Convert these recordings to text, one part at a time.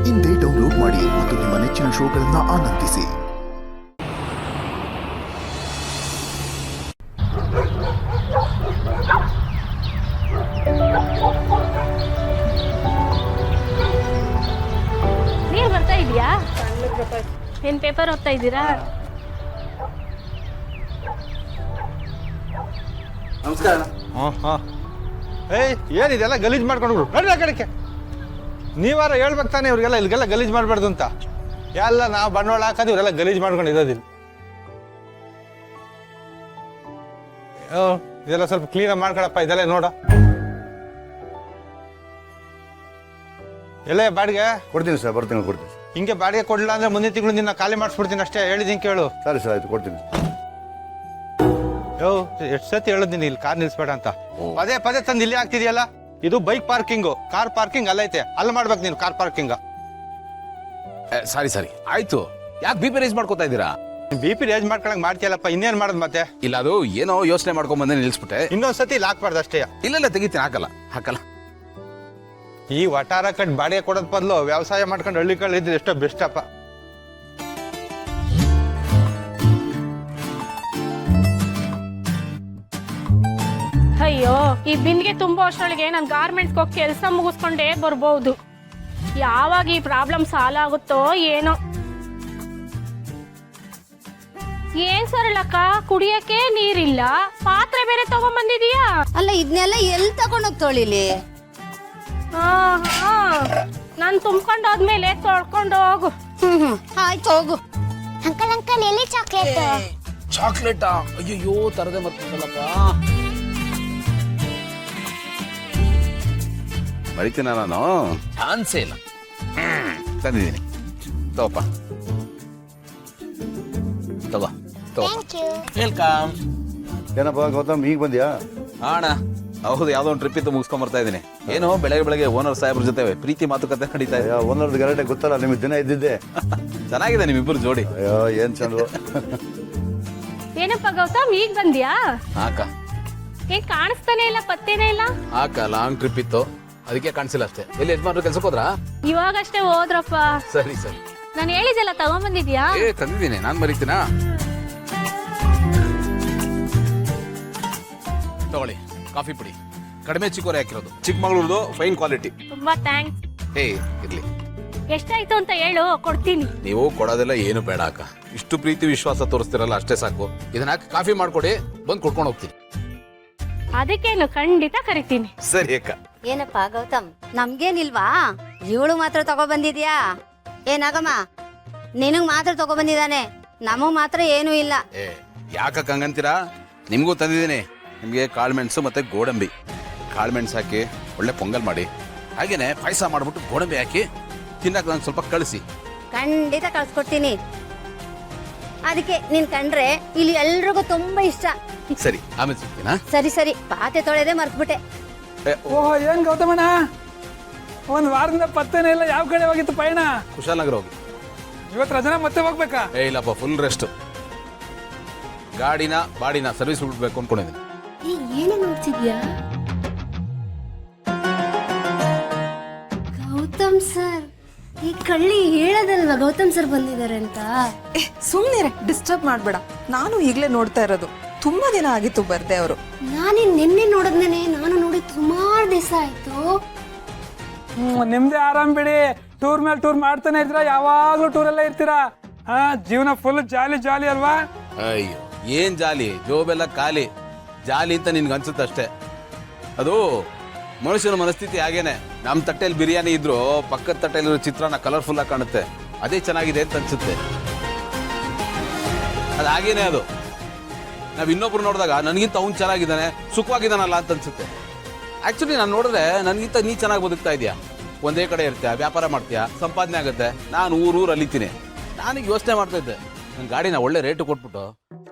ಇಂದೇ ಡೌನ್ಲೋಡ್ ಮಾಡಿ ಮತ್ತು ನಿಮ್ಮ ನೆಚ್ಚಿನ ಶೋಗಳನ್ನು ಆನಂದಿಸಿ. ನೀರು ಬರ್ತಾ ಇದೆಯಾ? ಏನ್ ಪೇಪರ್ ಓದ್ತಾ ಇದ್ದೀರಾ? ನಮಸ್ಕಾರ. ಏನಿದೆಲ್ಲ ಗಲೀಜ್ ಮಾಡ್ಕೊಂಡ್ರು ನಡ್ರಿ ಆ ಕಡೆಗೆ. ನೀವಾರ ಹೇಳ್ಬೇಕು ತಾನೆ ಇವ್ರಿಗೆಲ್ಲ ಇಲ್ಲಿಗೆಲ್ಲ ಗಲೀಜ್ ಮಾಡಬಾರ್ದು ಅಂತ. ಎಲ್ಲ ನಾವು ಬಂಡವಾಳ ಹಾಕೋದು ಇವರೆಲ್ಲ ಗಲೀಜ್ ಮಾಡ್ಕೊಂಡು ಇರೋದಿಲ್ಲ. ಇದೆಲ್ಲ ಸ್ವಲ್ಪ ಕ್ಲೀನಾಗಿ ಮಾಡ್ಕೊಳಪ್ಪ. ಇದೆಲ್ಲ ನೋಡ ಎಲ್ಲ ಬಾಡಿಗೆ ಕೊಡ್ತೀನಿ ಸರ್, ಬರ್ತೀನಿ ಕೊಡ್ತೀನಿ. ಹಿಂಗೆ ಬಾಡಿಗೆ ಕೊಡಲಿಲ್ಲ ಅಂದ್ರೆ ಮುಂದಿನ ತಿಂಗಳು ನಿನ್ನ ಖಾಲಿ ಮಾಡಿಸ್ಬಿಡ್ತೀನಿ ಅಷ್ಟೇ. ಹೇಳಿದ್ದೀನಿ ಕೇಳು. ಸರಿ ಸರ್, ಆಯ್ತು ಕೊಡ್ತೀನಿ. ಎಷ್ಟು ಸತಿ ಹೇಳೋದಿನಿ ಇಲ್ಲಿ ಕಾರ್ ನಿಲ್ಸ್ಬೇಡ ಅಂತ. ಪದೇ ಪದೇ ತಂದು ಇಲ್ಲಿ ಆಗ್ತಿದೆಯಲ್ಲ. ಇದು ಬೈಕ್ ಪಾರ್ಕಿಂಗು, ಕಾರ್ ಪಾರ್ಕಿಂಗ್ ಅಲ್ಲೈತೆ. ಅಲ್ಲಿ ಮಾಡ್ಬೇಕು ನೀನು ಕಾರ್ ಪಾರ್ಕಿಂಗ್. ಸರಿ ಆಯ್ತು. ಯಾಕೆ BP ರೈಸ್ ಮಾಡ್ಕೋತಾ ಇದ್ದೀರಾ? BP ರೇಜ್ ಮಾಡ್ಕೊಳಂಗ್ ಮಾಡ್ತೀಯಲ್ಲಪ್ಪ, ಇನ್ನೇನ್ ಮಾಡೋದು ಮತ್ತೆ? ಇಲ್ಲ, ಅದು ಏನೋ ಯೋಚನೆ ಮಾಡ್ಕೊಂಡ್ ಬಂದೆ ನಿಲ್ಸ್ಬಿಟ್ಟೆ. ಇನ್ನೊಂದ್ಸತಿ ಇಲ್ಲಿ ಹಾಕ್ಬಾರ್ದು ಅಷ್ಟೇ. ಇಲ್ಲ ತೆಗಿತೀನಿ. ಹಾಕಲ್ಲ. ಈ ವಟಾರ ಕಟ್ ಬಾಡಿಗೆ ಕೊಡೋದ್ ಬದಲು ವ್ಯವಸಾಯ ಮಾಡ್ಕೊಂಡು ಹಳ್ಳಿ ಕಳ್ಳಿ ಇದ್ರೆ ಎಷ್ಟೋ ಬೆಸ್ಟ್ ಅಪ್ಪ. ಅಯ್ಯೋ, ಈ ಬಿನ್ಗೆ ತುಂಬೋ ಅಷ್ಟರೊಳಗೆ ನಾನು ಗಾರ್ಮೆಂಟ್ಸ್ಗೆ ಹೋಗಿ ಕೆಲಸ ಮುಗಿಸ್ಕೊಂಡೇ ಬರ್ಬೋದು. ಯಾವಾಗ ಈ ಪ್ರಾಬ್ಲಮ್ ಸಾಲ್ವ್ ಆಗುತ್ತೋ ಏನೋ. ಏನ್ ಸರಳಕ್ಕ, ಕುಡಿಯಕ್ಕೆ ನೀರಿಲ್ಲ, ಪಾತ್ರೆ ಬೇರೆ ತಗೊಂಡ್ಬಂದಿದೀಯಾ? ಅಲ್ಲ, ಇದನ್ನೆಲ್ಲ ಎಲ್ಲಿ ತಗೊಂಡೋಗಿ ತೊಳಿಲಿ? ನಾನು ತುಂಬ್ಕೊಂಡೋದ್ಮೇಲೆ ತೊಳ್ಕೊಂಡು ಹೋಗು. ಆಯ್ತು, ಹೋಗು. ಅಂಕಲ್ ಎಲ್ಲಿ ಚಾಕ್ಲೇಟ್? ಚಾಕ್ಲೇಟಾ? ಅಯ್ಯೋ, ತರದೆ ಮತ್ತಲ್ಲಪ್ಪ. ಮರಿತೀನ ನಾನು? ಚಾನ್ಸೇ ಇಲ್ಲ. ತಂದಿದ್ದೀನಿ, ತಗೋಪ್ಪ. ತಗೋ. ವೆಲ್ಕಮ್. ಏನಪ್ಪ ಗೌತಮ್, ಈಗ ಬಂದ್ಯಾ? ಅಣ್ಣ ಹೌದು, ಯಾವ್ದೋ ಒಂದು ಟ್ರಿಪ್ ಇತ್ತು, ಮುಗಿಸ್ಕೊಂಡ್ ಬರ್ತಾ ಇದೀನಿ. ಏನು ಬೆಳಗ್ಗೆ ಓನರ್ ಸಾಹೇಬ್ರ ಜೊತೆ ಪ್ರೀತಿ ಮಾತುಕತೆ ನಡೀತಾ ಇದೆ. ಓನರ್ದು ಗಲಾಟೆ ಗೊತ್ತಲ್ಲ ನಿಮಗೆ, ದಿನ ಇದ್ದಿದ್ದೆ. ಚೆನ್ನಾಗಿದೆ ನಿಮ್ಮಿಬ್ಬರು ಜೋಡಿ. ಅಯ್ಯೋ, ಏನ್ ಚಂದ. ಏನಪ್ಪ ಗೌತಮ್, ಈಗ ಬಂದ್ಯಾ? ಹಾಕ ಏನ್ ಕಾಣಿಸ್ತಾನೆ ಇಲ್ಲ, ಪತ್ತೇನೇ ಇಲ್ಲ. ಹಾಕ ಲಾಂಗ್ ಟ್ರಿಪ್ ಇತ್ತು, ಅದಕ್ಕೆ ಕಾಣಿಸಿಲ್ಲ ಅಷ್ಟೇ. ಎಲ್ಲಿ ಯಜಮಾನ್ರು ಕೆಲ್ಸಕ್ಕೆ ಹೋದ್ರಾ? ಇವಾಗಷ್ಟೇ ಹೋದ್ರಪ್ಪ. ಸರಿ ನಾನು ಹೇಳಿದೆಲ್ಲ ತಗೊಂಡ್ಬಂದಿದ್ಯಾ? ತಂದಿದ್ದೀನಿ. ನಾನ್ ಮರಿತೀನಾ? ತಗೊಳ್ಳಿ, ಕಾಫಿ ಪುಡಿ. ಕಡಿಮೆ ಚಿಕ್ಕೋರೆ ಹಾಕಿರೋದು, ಚಿಕ್ಕಮಗಳೂರ್ದು, ಫೈನ್ ಕ್ವಾಲಿಟಿ. ತುಂಬಾ ಥ್ಯಾಂಕ್ಸ್. ಇರ್ಲಿ. ಎಷ್ಟಾಯ್ತು ಅಂತ ಹೇಳು, ಕೊಡ್ತೀನಿ. ನೀವು ಕೊಡೋದೆಲ್ಲ ಏನು ಬೇಡ ಅಕ್ಕ. ಇಷ್ಟು ಪ್ರೀತಿ ವಿಶ್ವಾಸ ತೋರಿಸ್ತಿರಲ್ಲ, ಅಷ್ಟೇ ಸಾಕು. ಇದನ್ನ ಹಾಕಿ ಕಾಫಿ ಮಾಡ್ಕೊಡಿ, ಬಂದು ಕೊಡ್ಕೊಂಡು ಹೋಗ್ತೀನಿ. ಅದಕ್ಕೇನು, ಖಂಡಿತ ಕರಿತೀನಿ. ಸರಿ ಅಕ್ಕ. ಏನಪ್ಪ ಗೌತಮ್, ನಮ್ಗೇನಿಲ್ವಾ? ಇವಳು ಮಾತ್ರ ತಗೊಬಂದಿದ್ಯಾ? ಏನಾಗಮ್ಮ, ನಿನಗ್ ಮಾತ್ರ ತಗೊಬಂದಿದ್ದಾನೆ, ನಮಗ್ ಮಾತ್ರ ಏನೂ ಇಲ್ಲ. ಯಾಕಕ್ಕ ಹಂಗಂತೀರಾ? ನಿಮ್ಗೂ ತಂದಿದ್ದೀನಿ. ನಿಮ್ಗೆ ಕಾಳುಮೆಣಸು ಮತ್ತೆ ಗೋಡಂಬಿ. ಕಾಳುಮೆಣಸು ಹಾಕಿ ಒಳ್ಳೆ ಪೊಂಗಲ್ ಮಾಡಿ, ಹಾಗೇನೆ ಪಾಯಸ ಮಾಡ್ಬಿಟ್ಟು ಗೋಡಂಬಿ ಹಾಕಿ ತಿನ್ನಕ್ ನಂಗೆ ಸ್ವಲ್ಪ ಕಳಿಸಿ. ಖಂಡಿತ ಕಳ್ಸ್ಕೊಡ್ತೀನಿ. ಅದಕ್ಕೆ ನೀನ್ ಕಂಡ್ರೆ ಇಲ್ಲಿ ಎಲ್ರಿಗೂ ತುಂಬಾ ಇಷ್ಟ. ಸರಿ, ಆಮೇಲೆ ಸಿಗ್ತೀನಾ? ಸರಿ, ಪಾತೆ ತೊಳೆದೇ ಮರ್ತ್ಬಿಟ್ಟೆ. ಓಹೋ, ಏನ್ ಗೌತಮಣ್ಣ, ಒಂದ್ ವಾರದಿಂದ ಪತ್ತೇನೇ ಇಲ್ಲ. ಯಾವ ಕಡೆ ಹೋಗಿತ್ತು ಪಯಣ? ಕುಶಾಲನಗರ ಹೋಗಿ. ಇವತ್ತು ರಜನ ಮತ್ತೆ ಹೋಗ್ಬೇಕಾ? ಇಲ್ಲಪ್ಪ, ಫುಲ್ ರೆಸ್ಟ್. ಬಾಡಿನ ಸರ್ವಿಸ್ ಬಿಡ್ಬೇಕು ಅನ್ಕೊಂಡಿದ್ದೀನಿ. ಏನು ನೋಡ್ತಿದ್ಯಾ ಗೌತಮ್ ಸರ್? ಈ ಕಳ್ಳಿ ಹೇಳದಲ್ವಾ ಗೌತಮ್ ಸರ್ ಬಂದಿದ್ದಾರೆ ಅಂತ? ಸುಮ್ನಿರೆ, ಡಿಸ್ಟರ್ಬ್ ಮಾಡ್ಬೇಡ. ನಾನು ಈಗ್ಲೇ ನೋಡ್ತಾ ಇರೋದು. ತುಂಬಾ ದಿನ ಆಗಿತ್ತು ಬರ್ದೆ ಅವರು. ನಾನೇ ನಿನ್ನೆ ನೋಡಿದ್ನೇನೆ, ನಾನು ನೋಡಿ ಸುಮಾರು ದಿವಸ ಆಯ್ತು. ನಿಮ್ದೇ ಆರಾಮ್ ಬಿಡಿ. ಟೂರ್ ಮೇಲೆ ಟೂರ್ ಮಾಡ್ತಾನೆ ಇರ್ತೀರಾ, ಯಾವಾಗ್ಲೂ ಟೂರಲ್ಲೇ ಇರ್ತೀರಾ. ಜೀವನ ಫುಲ್ ಜಾಲಿ ಅಲ್ವಾ? ಅಯ್ಯೋ, ಏನ್ ಜಾಲಿ, ಜೋಬೆಲ್ಲ ಖಾಲಿ. ಜಾಲಿ ಅಂತ ನಿನ್ಗೆ ಅನ್ಸುತ್ತೆ ಅಷ್ಟೇ. ಅದು ಮನುಷ್ಯನ ಮನಸ್ಥಿತಿ ಹಾಗೇನೆ. ನಮ್ ತಟ್ಟೆಯಲ್ಲಿ ಬಿರಿಯಾನಿ ಇದ್ರು ಪಕ್ಕದ ತಟ್ಟೆಯಲ್ಲಿರೋ ಚಿತ್ರಾನ್ನ ಕಲರ್ಫುಲ್ ಆಗಿ ಕಾಣುತ್ತೆ. ಅದೇ ಚೆನ್ನಾಗಿದೆ ಅಂತ ಅನ್ಸುತ್ತೆ. ಅದು ಹಾಗೇನೆ. ಅದು ನಾವ್ ಇನ್ನೊಬ್ರು ನೋಡಿದಾಗ ನನಗಿಂತ ಅವ್ನು ಚೆನ್ನಾಗಿದ್ದಾನೆ, ಸುಖವಾಗಿದ್ದಾನಲ್ಲ ಅಂತ ಅನ್ಸುತ್ತೆ. ಆಕ್ಚುಲಿ ನಾನು ನೋಡಿದ್ರೆ ನನಗಿಂತ ನೀ ಚೆನ್ನಾಗಿ ಬದುಕ್ತಾ ಇದೆಯಾ. ಒಂದೇ ಕಡೆ ಇರ್ತೀಯ, ವ್ಯಾಪಾರ ಮಾಡ್ತೀಯಾ, ಸಂಪಾದನೆ ಆಗುತ್ತೆ. ನಾನು ಊರು ಅಲಿತೀನಿ. ನಾನೀಗ ಯೋಚನೆ ಮಾಡ್ತಾ ಇದ್ದೆ, ನನ್ನ ಗಾಡಿನ ಒಳ್ಳೆ ರೇಟು ಕೊಟ್ಬಿಟ್ಟು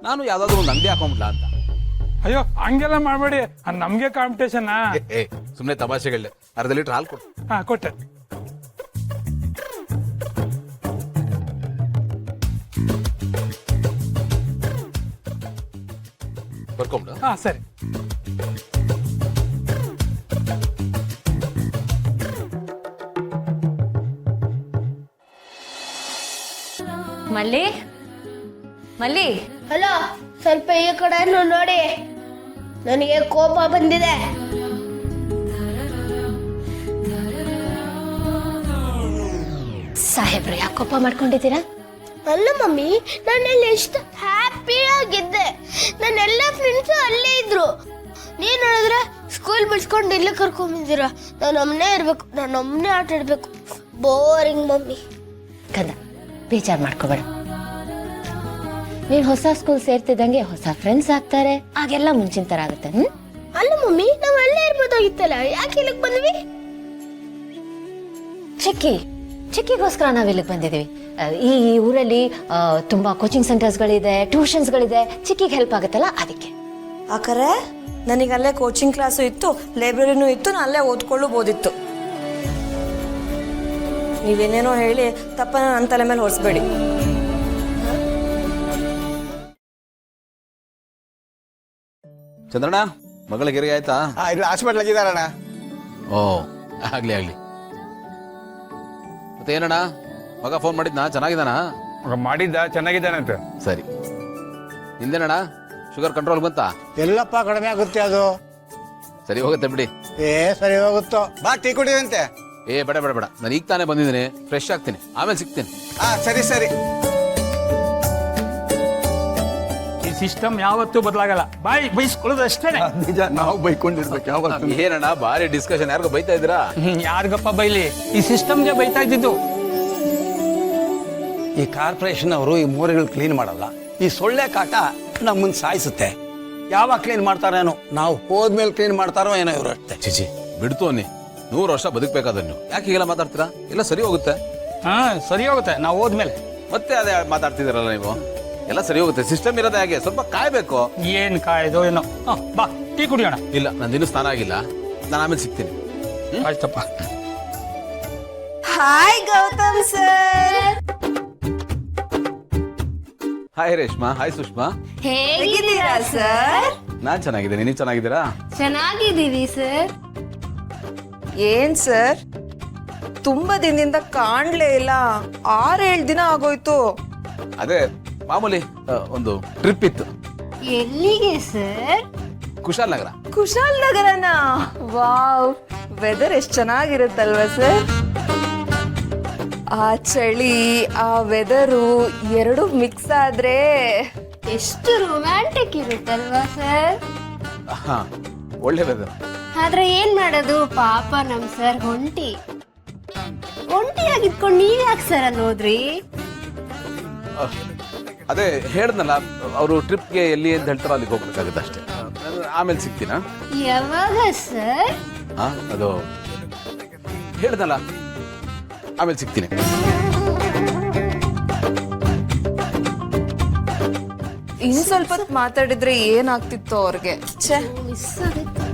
ನಾನು ಯಾವ್ದಾದ್ರು ಒಂದು ಅಂಗಡಿ ಹಾಕೊಂಡ್ಬಿಡ್ಲಾ ಅಂತ. ಅಯ್ಯೋ, ಹಂಗೆಲ್ಲ ಮಾಡ್ಬೇಡಿ, ನಮ್ಗೆ ಕಾಂಪಿಟೇಷನ್. ಸುಮ್ಮನೆ ತಮಾಷೆಗಳೇ. ಅರ್ಧ ಲೀಟರ್ ಹಾಲು ಕೊಡು. ಕೊಟ್ಟೆ. ಬರ್ಕೊಂಬಿಡು. ಸರಿ. ಮಲ್ಲಿ ಮಲ್ಲಿ ಹಲೋ, ಸ್ವಲ್ಪ ಈ ಕಡೆ ನೋಡಿ, ನನಗೆ ಕೋಪ ಬಂದಿದೆ. ಸಾಹೇಬ್ರು ಯಾಕೆ ಕೋಪ ಮಾಡ್ಕೊಂಡಿದ್ದೀರಾ? ಅಲ್ಲ ಮಮ್ಮಿ, ನಾನಲ್ಲಿ ಎಷ್ಟು ಹ್ಯಾಪಿ ಆಗಿದ್ದೆ. ನನ್ನ ಎಲ್ಲ ಫ್ರೆಂಡ್ಸು ಅಲ್ಲೇ ಇದ್ರು. ನೀನ್ ನೋಡಿದ್ರೆ ಸ್ಕೂಲ್ ಬಿಡ್ಸ್ಕೊಂಡು ಇಲ್ಲೇ ಕರ್ಕೊಂಬಂದಿರ. ನಾನು ಒಮ್ಮನೆ ಇರ್ಬೇಕು, ನಾನು ಒಮ್ಮನೆ ಆಟ ಆಡ್ಬೇಕು. Boring mummy. ಕಂದ, ಬೇಜಾರು ಮಾಡ್ಕೋಬೇಡ. ನೀನ್ ಹೊಸ ಸ್ಕೂಲ್ ಸೇರ್ತಿದ್ದಂಗೆ ಹೊಸ ಫ್ರೆಂಡ್ಸ್ ಆಗ್ತಾರೆ, ಆಗೆಲ್ಲ ಮುಂಚಿನ ತರ ಆಗುತ್ತೆ. ಅಲ್ಲ ಮಮ್ಮಿ, ನಾವು ಅಲ್ಲೇ ಇರ್ಬೋದಾಗಿತ್ತಲ್ಲ, ಯಾಕೆ ಇಲ್ಲಿಗೆ ಬಂದ್ವಿ? ಚಿಕ್ಕಿಗೋಸ್ಕರ ನಾವ್ ಇಲ್ಲಿಗೆ ಬಂದಿದೀವಿ. ಈ ಊರಲ್ಲಿ ತುಂಬಾ ಕೋಚಿಂಗ್ ಸೆಂಟರ್ಸ್ಗಳಿದೆ, ಟ್ಯೂಷನ್ಸ್ಗಳಿದೆ. ಚಿಕ್ಕಿಗೆ ಹೆಲ್ಪ್ ಆಗುತ್ತಲ್ಲ, ಅದಕ್ಕೆ. ಆಕರೆ ನನಗೆ ಅಲ್ಲೇ ಕೋಚಿಂಗ್ ಕ್ಲಾಸು ಇತ್ತು, ಲೈಬ್ರರಿನೂ ಇತ್ತು, ನಾನು ಅಲ್ಲೇ ಓದ್ಕೊಳ್ಳಬೋದಿತ್ತು. ನೀವೇನೇನೋ ಹೇಳಿ ತಪ್ಪನ್ನ ನನ್ನ ತಲೆ ಮೇಲೆ ಹೊರಿಸ್ಬೇಡಿ. ಚಂದ್ರಣ್ಣ, ಮಗಳಿಗೆ ಹೆರಿಗೆ ಆಯ್ತಾ? ಇಲ್ಲಿ ಹಾಸ್ಪಿಟ್ಲ್ ಆಗಿದಾರಣ್ಣ. ಓ, ಆಗ್ಲಿ ಆಗ್ಲಿ. ಮತ್ತೆ ಏನಣ್ಣ, ಮಗ ಫೋನ್ ಮಾಡಿದ್ನಾ? ಚೆನ್ನಾಗಿದ್ದಾನ? ಮಾಡಿದ್ದ, ಚೆನ್ನಾಗಿದ್ದಾನಂತೆ. ಸರಿ. ನಿಂದೇನಣ್ಣ, ಶುಗರ್ ಕಂಟ್ರೋಲ್ ಬಂತಾ? ಎಲ್ಲಪ್ಪ ಕಡಿಮೆ ಆಗುತ್ತೆ ಅದು. ಸರಿ ಹೋಗುತ್ತೆ ಬಿಡಿ. ಸರಿ ಹೋಗುತ್ತೋ. ಬಾ, ಟೀ ಕುಡಿಯುವಂತೆ. ಬೇಡ ಬೇಡ ಬೇಡ, ನಾನು ಈಗ ತಾನೇ ಬಂದಿದ್ದೀನಿ, ಫ್ರೆಶ್ ಆಗ್ತೀನಿ, ಆಮೇಲೆ ಸಿಗ್ತೀನಿ. ಸರಿ ಸರಿ. ಈ ಸಿಸ್ಟಮ್ ಯಾವತ್ತೂ ಬದಲಾಗಲ್ಲ. ಬೈಸ್ಕೊಳ್ಳೋದು ಅಷ್ಟೇ. ನಿಜ, ನಾವು ಬೈಕೊಂಡಿರ್ಬೇಕು ಯಾವತ್ತು. ಏನಣ್ಣ ಭಾರಿ ಡಿಸ್ಕಷನ್, ಯಾರಿಗೋ ಬೈತಾ ಇದ್ದೀರಾ? ಯಾರಿಗಪ್ಪ ಬೈಲಿ, ಈ ಸಿಸ್ಟಮ್ಗೆ ಬೈತಾ ಇದ್ದಿದ್ದು. ಈ ಕಾರ್ಪೊರೇಷನ್ ಅವರು ಈ ಮೋರಿಗಳು ಕ್ಲೀನ್ ಮಾಡಲ್ಲ. ಈ ಸೊಳ್ಳೆ ಕಾಟ ನಮ್ಮನ್ನ ಸಾಯಿಸುತ್ತೆ. ಯಾವಾಗ ಕ್ಲೀನ್ ಮಾಡ್ತಾರೇನೋ, ನಾವು ಹೋದ್ಮೇಲೆ ಕ್ಲೀನ್ ಮಾಡ್ತಾರೋ ಏನೋ ಇವರು ಅಷ್ಟೇ. ಚಿಚಿ ಬಿಡ್ತು ಅನ್ನಿ, 100 ವರ್ಷ ಬದುಕಬೇಕಾದ ನೀವು ಯಾಕೆ ಹೀಗೆಲ್ಲ ಮಾತಾಡ್ತೀರಾ? ಎಲ್ಲ ಸರಿ ಹೋಗುತ್ತೆ. ಹಾ, ಸರಿ ಹೋಗುತ್ತೆ ನಾವು ಹೋದ್ಮೇಲೆ. ಮತ್ತೆ ಅದೇ ಮಾತಾಡ್ತಿದ್ದೀರಲ್ಲ ನೀವು. ಎಲ್ಲ ಸರಿ ಹೋಗುತ್ತೆ, ಸಿಸ್ಟಮ್ ಇರೋದೇ ಹಾಗೆ, ಸ್ವಲ್ಪ ಕಾಯ್ಬೇಕು. ಏನ್ ಕಾಯ್ದೋ ಏನೋ. ಬಾ, ಟೀ ಕುಡಿಯೋಣ. ಇಲ್ಲ, ನಂದಿನ್ನೂ ಸ್ನಾನ ಆಗಿಲ್ಲ, ನಾನು ಆಮೇಲೆ ಸಿಗ್ತೀನಿ. ಆಯ್ತಪ್ಪ. Hi Gautam sir. Hi Reshma. Hi Sushma. ಹೇಗಿದ್ದೀರಾ ಸರ್? ನಾನ್ ಚೆನ್ನಾಗಿದ್ದೀನಿ, ನೀವು ಚೆನ್ನಾಗಿದ್ದೀರಾ? ಚೆನ್ನಾಗಿದ್ದೀವಿ ಸರ್. ಏನ್ ಸರ್, ತುಂಬಾ ದಿನದಿಂದ ಕಾಣ್ಲೇ ಇಲ್ಲ. 6-7 ದಿನ ಆಗೋಯ್ತು. ಅದೇ ಮಾಮೂಲಿ ಒಂದು ಟ್ರಿಪ್ ಇತ್ತು. ಎಲ್ಲಿಗೆ ಸರ್? ಕುಶಾಲ್ ನಗರ. ಕುಶಾಲ್ ನಗರನ? ವಾವ್, ವೆದರ್ ಎಷ್ಟು ಚೆನ್ನಾಗಿರುತ್ತಲ್ವಾ ಸರ್? ಆ ಚಳಿ, ಆ ವೆದರು ಎರಡು ಮಿಕ್ಸ್ ಆದ್ರೆ ಎಷ್ಟು ರೊಮ್ಯಾಂಟಿಕ್ ಇರುತ್ತಲ್ವಾ ಸರ್? ಹಾ, ಒಳ್ಳೆ ವೆದರ್. ಆದ್ರೆ ಏನ್ ಮಾಡೋದು, ಪಾಪ ನಮ್ ಸರ್ ಒಂಟಿಯಾಗಿದ್ಕೊಂಡು ನೀವ್ ಯಾಕೆ ಸರ್ ಅಲ್ಲಿ ಹೋದ್ರಿ? ಅದೇ ಹೇಳ್ದಲ್ಲ, ಅವರು ಟ್ರಿಪ್ಗೆ ಎಲ್ಲಿ ಅಂತ ಹೇಳ್ತಾರೋ ಅಲ್ಲಿಗೆ ಹೋಗ್ಬೇಕಾಗುತ್ತೆ ಅಷ್ಟೇ. ಆಮೇಲೆ ಸಿಗ್ತೀನಾ? ಯಾವಾಗ ಸರ್? ಅದು ಹೇಳ್ದಲ್ಲ, ಆಮೇಲೆ ಸಿಗ್ತೀನಿ. ಇನ್ ಸ್ವಲ್ಪ ಹೊತ್ತು ಮಾತಾಡಿದ್ರೆ ಏನಾಗ್ತಿತ್ತು ಅವ್ರಿಗೆ. ಮಿಸ್ ಆಗುತ್ತೆ.